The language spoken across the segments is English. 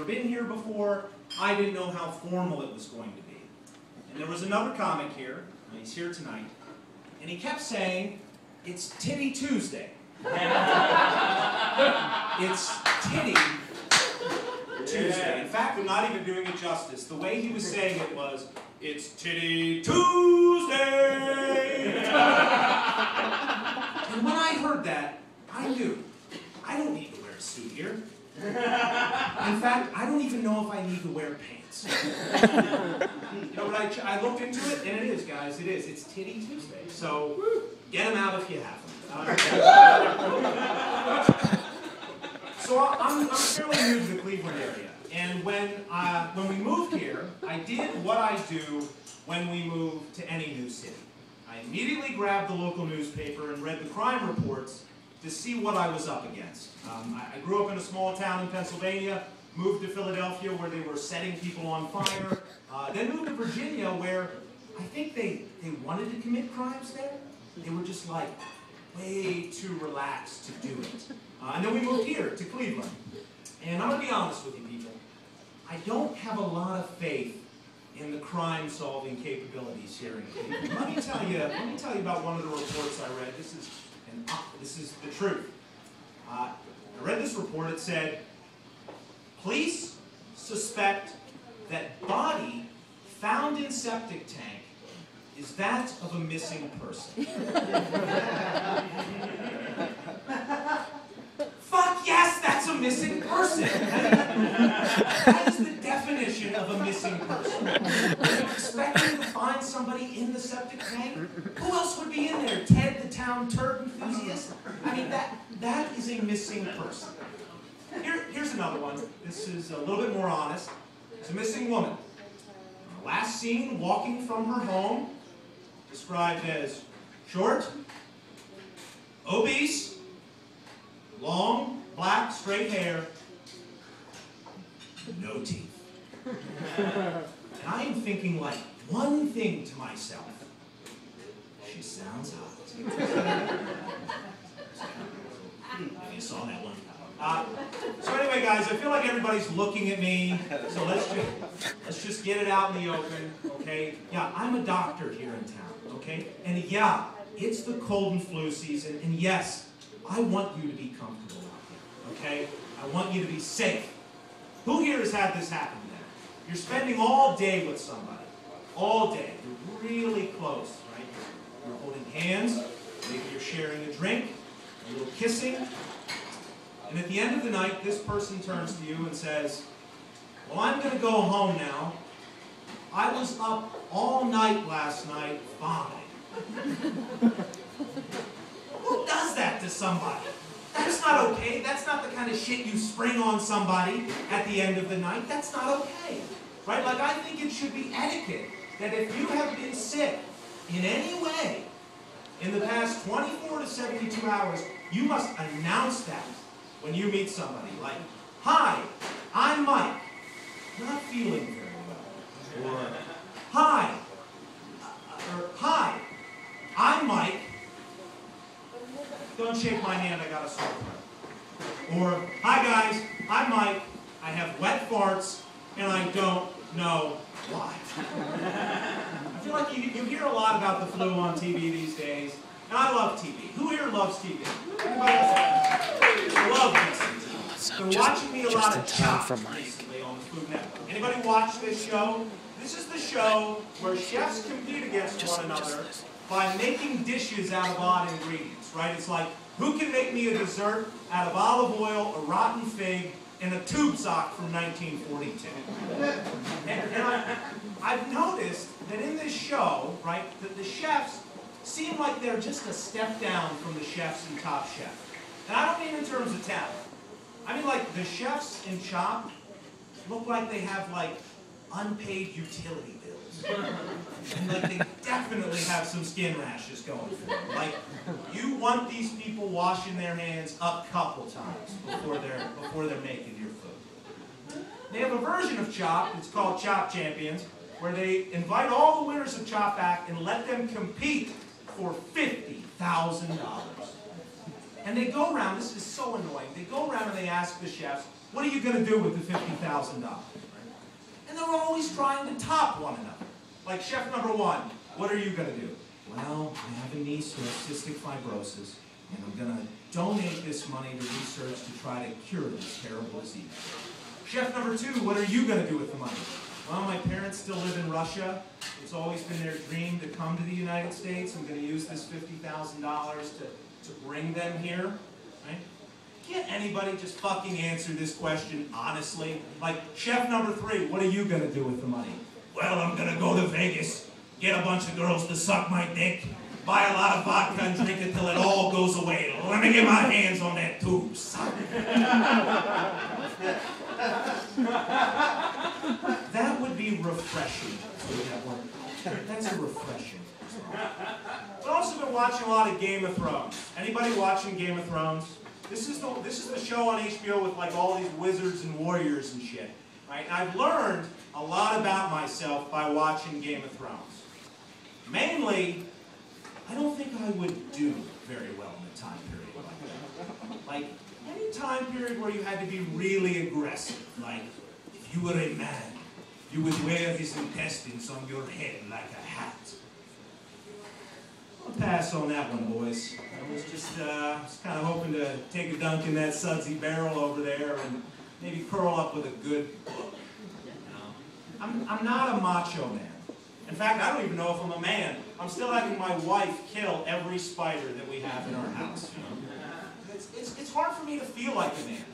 been here before. I didn't know how formal it was going to be. And there was another comic here, he's here tonight, and he kept saying, "It's Titty Tuesday." It's Titty Tuesday. In fact, I'm not even doing it justice. The way he was saying it was, "It's Titty Tuesday." And when I heard that, I knew, I don't need to wear a suit here. In fact, I don't even know if I need to wear pants. You know, but I looked into it, and it is, guys, it is. It's Titty Tuesday. So, get them out if you have them. So I'm fairly new to the Cleveland area, and when we moved here, I did what I do when we move to any new city. I immediately grabbed the local newspaper and read the crime reports to see what I was up against. I grew up in a small town in Pennsylvania, moved to Philadelphia where they were setting people on fire, then moved to Virginia where I think they wanted to commit crimes there. They were just like way too relaxed to do it. And then we moved here to Cleveland. And I'm going to be honest with you people, I don't have a lot of faith in the crime-solving capabilities here in Cleveland. Let me tell you about one of the reports I read. This is the truth. I read this report. It said, police suspect that body found in septic tank is that of a missing person. Fuck yes, that's a missing person. That is the definition of a missing person. Are you expecting to find somebody in the septic tank? Who else would be in there? Ted, the town turd enthusiast? I mean, that is a missing person. Here's another one. This is a little bit more honest. It's a missing woman. Last seen walking from her home, described as short, obese, long, black, straight hair, no teeth. And I am thinking like one thing to myself. She sounds hot. You saw that one. So anyway, guys, I feel like everybody's looking at me, so let's just get it out in the open, okay? Yeah, I'm a doctor here in town, okay? And yeah, it's the cold and flu season, and yes, I want you to be comfortable out here, okay? I want you to be safe. Who here has had this happen to them? You're spending all day with somebody, all day. You're really close, right? You're holding hands, maybe you're sharing a drink, a little kissing. And at the end of the night, this person turns to you and says, "Well, I'm going to go home now. I was up all night last night vomiting." Who does that to somebody? That's not okay. That's not the kind of shit you spring on somebody at the end of the night. That's not okay. Right? Like, I think it should be etiquette that if you have been sick in any way in the past 24 to 72 hours, you must announce that when you meet somebody. Like, "Hi, I'm Mike. Not feeling very well." Or, "Hi, I'm Mike. Don't shake my hand, I got a sore throat." Or, "Hi guys, I'm Mike. I have wet farts and I don't know why." I feel like you hear a lot about the flu on TV these days, and I love TV. Who here loves TV? Anybody else? I love this. They're watching me a lot of Chopped recently on the Food Network. Anybody watch this show? This is the show where chefs compete against one another by making dishes out of odd ingredients, right? It's like, who can make me a dessert out of olive oil, a rotten fig, and a tube sock from 1942? And I've noticed that in this show, right, that the chefs seem like they're just a step down from the chefs in Top Chef. And I don't mean in terms of talent. I mean, like, the chefs in Chopped look like they have, like, unpaid utility bills. And, like, they definitely have some skin rashes going for them. Like, you want these people washing their hands a couple times before they're making your food. They have a version of Chopped, it's called Chopped Champions, where they invite all the winners of Chopped back and let them compete for $50,000. And they go around, this is so annoying, they go around and they ask the chefs, what are you going to do with the $50,000? Right? And they're always trying to top one another. Like chef number one, what are you going to do? Well, I have a niece who has cystic fibrosis, and I'm going to donate this money to research to try to cure this terrible disease. Chef number two, what are you going to do with the money? Well, my parents still live in Russia. It's always been their dream to come to the United States. I'm going to use this $50,000 to bring them here. Right? Can't anybody just fucking answer this question honestly? Like, chef number three, what are you going to do with the money? Well, I'm going to go to Vegas, get a bunch of girls to suck my dick, buy a lot of vodka and drink it till it all goes away. Let me get my hands on that tube, son. That would be refreshing. That's a refreshing. I've also been watching a lot of Game of Thrones. Anybody watching Game of Thrones? This is the show on HBO with like all these wizards and warriors and shit. Right? And I've learned a lot about myself by watching Game of Thrones. Mainly, I don't think I would do very well in a time period like that. Like, any time period where you had to be really aggressive. Like, if you were a man, you would wear his intestines on your head like a hat. I'll pass on that one, boys. I was just kind of hoping to take a dunk in that sudsy barrel over there and maybe curl up with a good book. I'm not a macho man. In fact, I don't even know if I'm a man. I'm still having my wife kill every spider that we have in our house. You know? It's hard for me to feel like a man.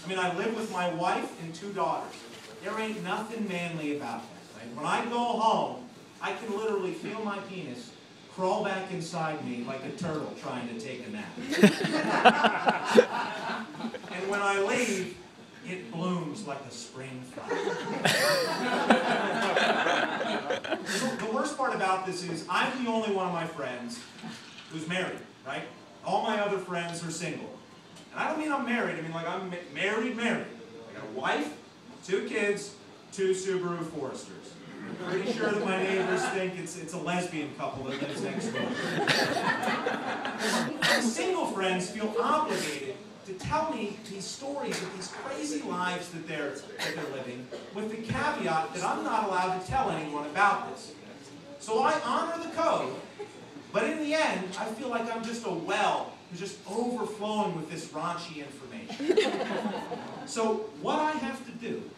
I mean, I live with my wife and 2 daughters. There ain't nothing manly about that. Right? When I go home, I can literally feel my penis crawl back inside me like a turtle trying to take a nap. And when I leave, it blooms like a spring flower. The worst part about this is I'm the only one of my friends who's married, right? All my other friends are single. And I don't mean I'm married, I mean like I'm married. I got a wife, 2 kids, 2 Subaru Foresters. I'm pretty sure that my neighbors think it's a lesbian couple that lives next door. Single friends feel obligated to tell me these stories of these crazy lives that they're living, with the caveat that I'm not allowed to tell anyone about this. So I honor the code, but in the end, I feel like I'm just a well who's just overflowing with this raunchy information. So what I have to do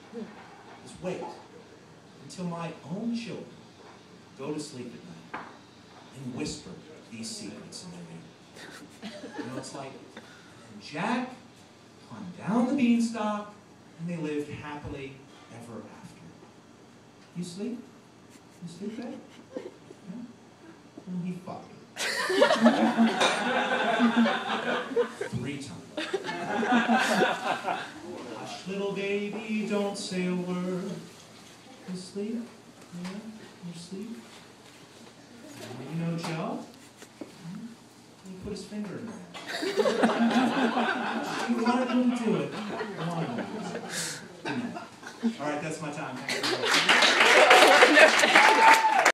is wait until my own children go to sleep at night and whisper these secrets in their ear. You know, it's like, and Jack climbed down the beanstalk and they lived happily ever after. You sleep? You sleep, babe? Yeah? Well, he fucked her. 3 times. Hush, little baby, don't say a word. You sleep? Yeah? You sleep? You know Joe? He put his finger in there. She wanted him to do it.